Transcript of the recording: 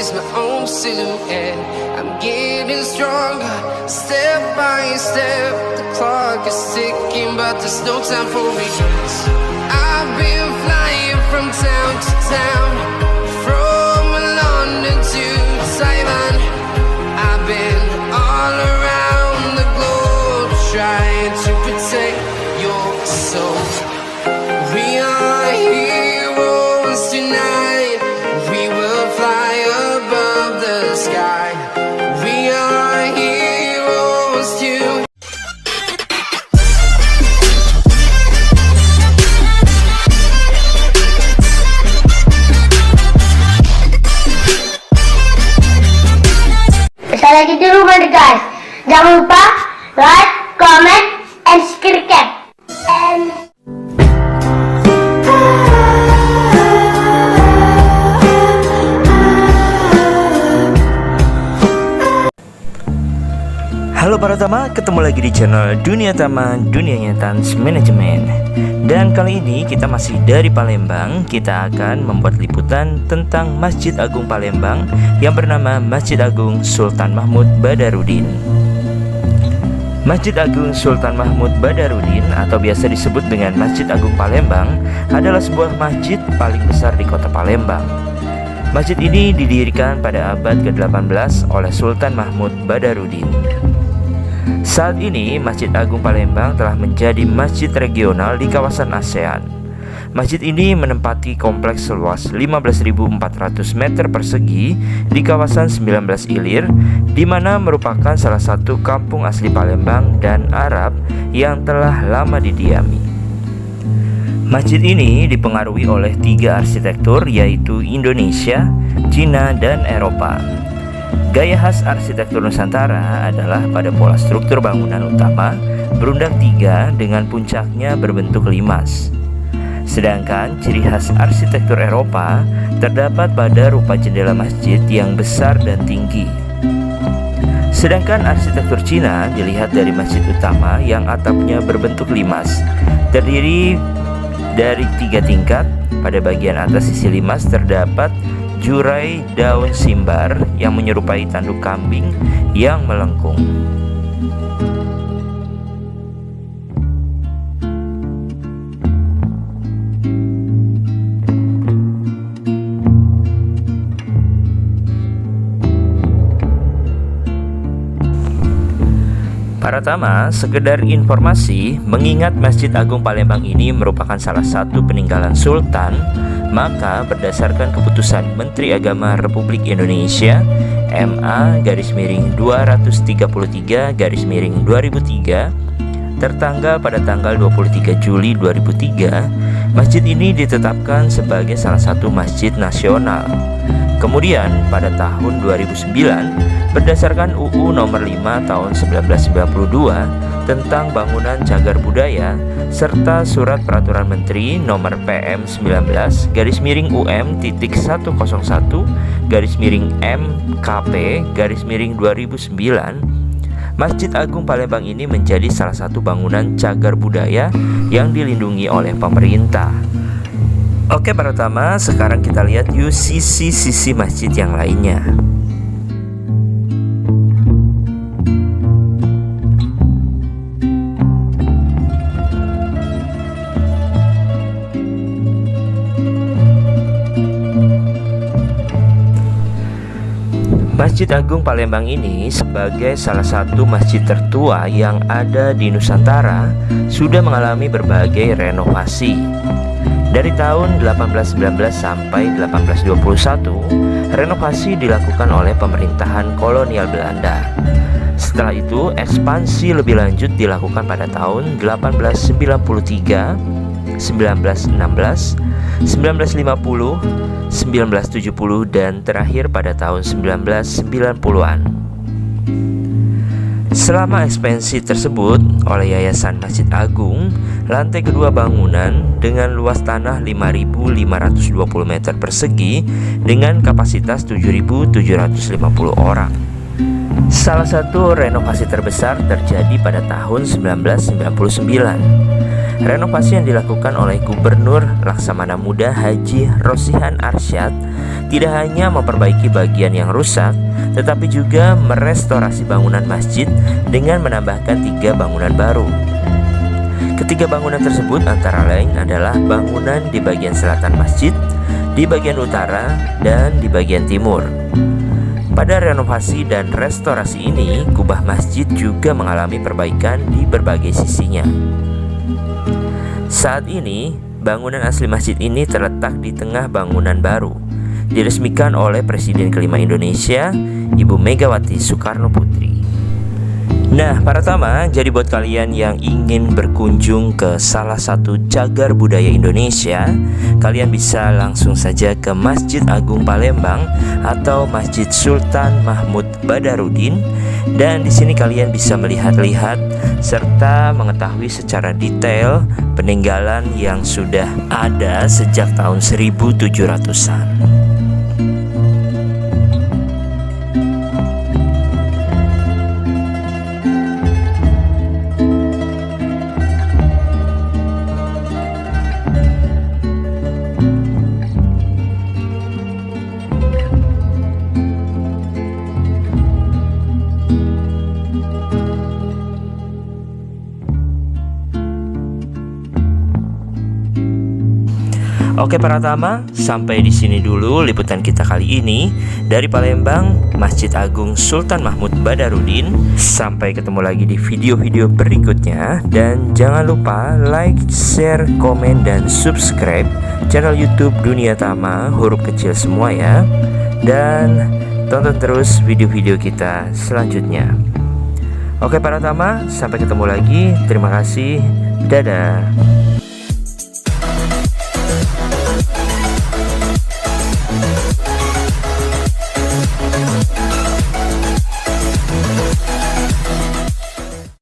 chase my own silhouette. I'm getting stronger, step by step. The clock is ticking, but there's no time for regrets. I've been flying from town to town, from London to Taiwan. I've been all around the globe, trying to protect your soul. We are heroes tonight. We will fly above the sky. We are heroes tonight. Sekali lagi di rumah deh guys. Jangan lupa like, comment, and subscribe. Halo para Tama, ketemu lagi di channel Dunia Tama, Dunianya Tans Manajemen. Dan kali ini kita masih dari Palembang. Kita akan membuat liputan tentang Masjid Agung Palembang yang bernama Masjid Agung Sultan Mahmud Badarudin. Masjid Agung Sultan Mahmud Badarudin atau biasa disebut dengan Masjid Agung Palembang adalah sebuah masjid paling besar di kota Palembang. Masjid ini didirikan pada abad ke-18 oleh Sultan Mahmud Badarudin. Saat ini Masjid Agung Palembang telah menjadi masjid regional di kawasan ASEAN. Masjid ini menempati kompleks seluas 15.400 meter persegi di kawasan 19 Ilir, di mana merupakan salah satu kampung asli Palembang dan Arab yang telah lama didiami. Masjid ini dipengaruhi oleh 3 arsitektur, yaitu Indonesia, Cina, dan Eropa. Gaya khas arsitektur Nusantara adalah pada pola struktur bangunan utama berundak 3 dengan puncaknya berbentuk limas. Sedangkan ciri khas arsitektur Eropa terdapat pada rupa jendela masjid yang besar dan tinggi. Sedangkan arsitektur Cina dilihat dari masjid utama yang atapnya berbentuk limas, terdiri dari 3 tingkat. Pada bagian atas sisi limas terdapat jurai daun simbar yang menyerupai tanduk kambing yang melengkung. Para Tama, sekedar informasi, mengingat Masjid Agung Palembang ini merupakan salah satu peninggalan Sultan, maka berdasarkan keputusan Menteri Agama Republik Indonesia MA/233/2003 tertanggal pada tanggal 23 Juli 2003, masjid ini ditetapkan sebagai salah satu masjid nasional. Kemudian pada tahun 2009, berdasarkan UU nomor 5 tahun 1992 tentang bangunan cagar budaya serta surat peraturan menteri nomor PM 19/101/MKP/2009, Masjid Agung Palembang ini menjadi salah satu bangunan cagar budaya yang dilindungi oleh pemerintah. Oke para Tama, sekarang kita lihat yuk sisi-sisi masjid yang lainnya. Masjid Agung Palembang ini sebagai salah satu masjid tertua yang ada di Nusantara sudah mengalami berbagai renovasi. Dari tahun 1819 sampai 1821, renovasi dilakukan oleh pemerintahan kolonial Belanda. Setelah itu, ekspansi lebih lanjut dilakukan pada tahun 1893, 1916, 1950, 1970, dan terakhir pada tahun 1990-an. Selama ekspansi tersebut oleh Yayasan Masjid Agung, lantai kedua bangunan dengan luas tanah 5.520 meter persegi dengan kapasitas 7.750 orang. Salah satu renovasi terbesar terjadi pada tahun 1999. Renovasi yang dilakukan oleh Gubernur Laksamana Muda Haji Rosihan Arsyad tidak hanya memperbaiki bagian yang rusak, tetapi juga merestorasi bangunan masjid dengan menambahkan 3 bangunan baru. Ketiga bangunan tersebut antara lain adalah bangunan di bagian selatan masjid, di bagian utara, dan di bagian timur. Pada renovasi dan restorasi ini, kubah masjid juga mengalami perbaikan di berbagai sisinya. Saat ini, bangunan asli masjid ini terletak di tengah bangunan baru, diresmikan oleh Presiden kelima Indonesia, Ibu Megawati Soekarno Putri. Nah, para tamu, jadi buat kalian yang ingin berkunjung ke salah satu cagar budaya Indonesia, kalian bisa langsung saja ke Masjid Agung Palembang atau Masjid Sultan Mahmud Badarudin, dan di sini kalian bisa melihat-lihat serta mengetahui secara detail peninggalan yang sudah ada sejak tahun 1700-an. Oke para tamu, sampai di sini dulu liputan kita kali ini dari Palembang, Masjid Agung Sultan Mahmud Badarudin. Sampai ketemu lagi di video-video berikutnya, dan jangan lupa like, share, komen, dan subscribe channel YouTube Dunia Tama huruf kecil semua ya. Dan tonton terus video-video kita selanjutnya. Oke para tamu, sampai ketemu lagi. Terima kasih. Dadah.